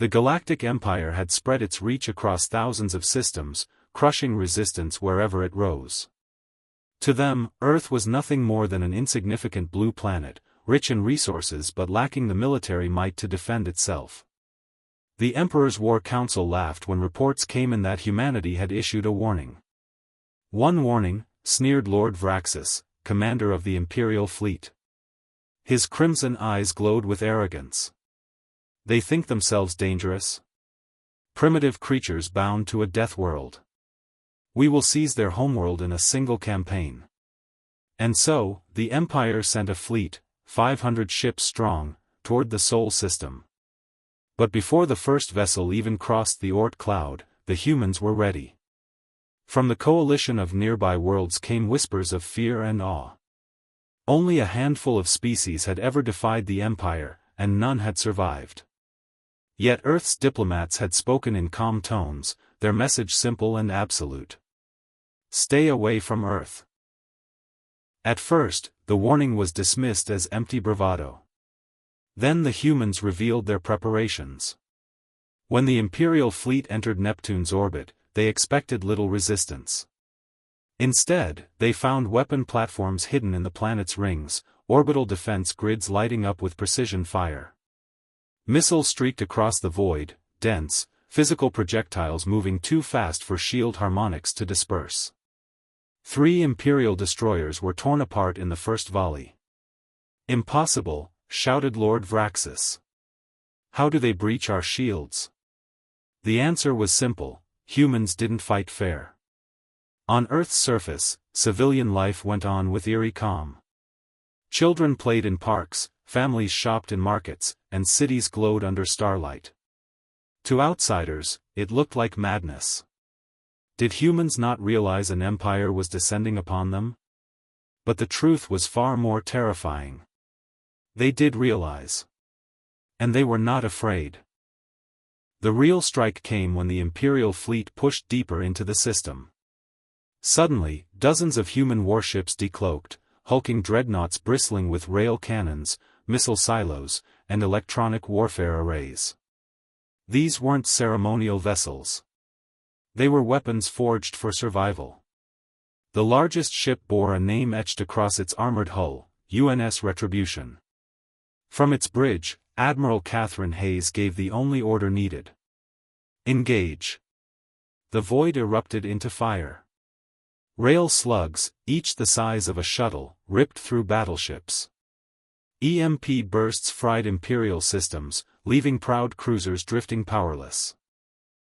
The Galactic Empire had spread its reach across thousands of systems, crushing resistance wherever it rose. To them, Earth was nothing more than an insignificant blue planet, rich in resources but lacking the military might to defend itself. The Emperor's War Council laughed when reports came in that humanity had issued a warning. One warning, sneered Lord Vraxis, commander of the Imperial fleet. His crimson eyes glowed with arrogance. They think themselves dangerous? Primitive creatures bound to a death world. We will seize their homeworld in a single campaign. And so, the Empire sent a fleet, 500 ships strong, toward the Sol system. But before the first vessel even crossed the Oort cloud, the humans were ready. From the coalition of nearby worlds came whispers of fear and awe. Only a handful of species had ever defied the Empire, and none had survived. Yet Earth's diplomats had spoken in calm tones, their message simple and absolute. Stay away from Earth. At first, the warning was dismissed as empty bravado. Then the humans revealed their preparations. When the Imperial fleet entered Neptune's orbit, they expected little resistance. Instead, they found weapon platforms hidden in the planet's rings, orbital defense grids lighting up with precision fire. Missiles streaked across the void, dense, physical projectiles moving too fast for shield harmonics to disperse. 3 Imperial destroyers were torn apart in the first volley. Impossible, shouted Lord Vraxis. How do they breach our shields? The answer was simple: humans didn't fight fair. On Earth's surface, civilian life went on with eerie calm. Children played in parks, families shopped in markets, and cities glowed under starlight. To outsiders, it looked like madness. Did humans not realize an empire was descending upon them? But the truth was far more terrifying. They did realize. And they were not afraid. The real strike came when the Imperial fleet pushed deeper into the system. Suddenly, dozens of human warships decloaked, hulking dreadnoughts bristling with rail cannons, missile silos, and electronic warfare arrays. These weren't ceremonial vessels. They were weapons forged for survival. The largest ship bore a name etched across its armored hull, UNS Retribution. From its bridge, Admiral Catherine Hayes gave the only order needed. Engage. The void erupted into fire. Rail slugs, each the size of a shuttle, ripped through battleships. EMP bursts fried Imperial systems, leaving proud cruisers drifting powerless.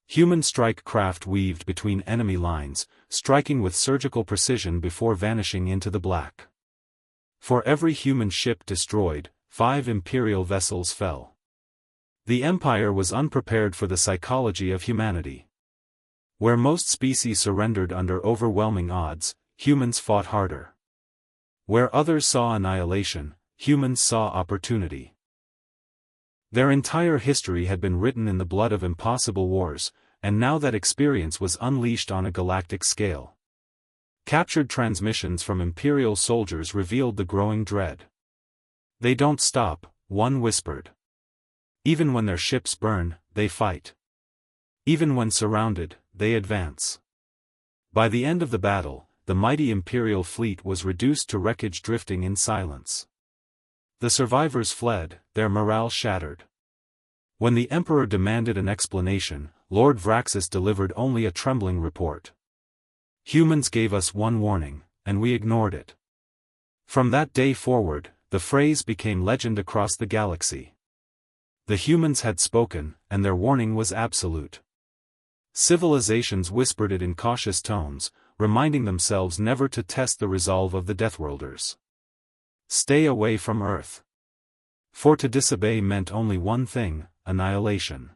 Human strike craft weaved between enemy lines, striking with surgical precision before vanishing into the black. For every human ship destroyed, 5 Imperial vessels fell. The Empire was unprepared for the psychology of humanity. Where most species surrendered under overwhelming odds, humans fought harder. Where others saw annihilation, humans saw opportunity. Their entire history had been written in the blood of impossible wars, and now that experience was unleashed on a galactic scale. Captured transmissions from Imperial soldiers revealed the growing dread. They don't stop, one whispered. Even when their ships burn, they fight. Even when surrounded, they advance. By the end of the battle, the mighty Imperial fleet was reduced to wreckage drifting in silence. The survivors fled, their morale shattered. When the Emperor demanded an explanation, Lord Vraxis delivered only a trembling report. Humans gave us one warning, and we ignored it. From that day forward, the phrase became legend across the galaxy. The humans had spoken, and their warning was absolute. Civilizations whispered it in cautious tones, reminding themselves never to test the resolve of the Deathworlders. Stay away from Earth. For to disobey meant only one thing: annihilation.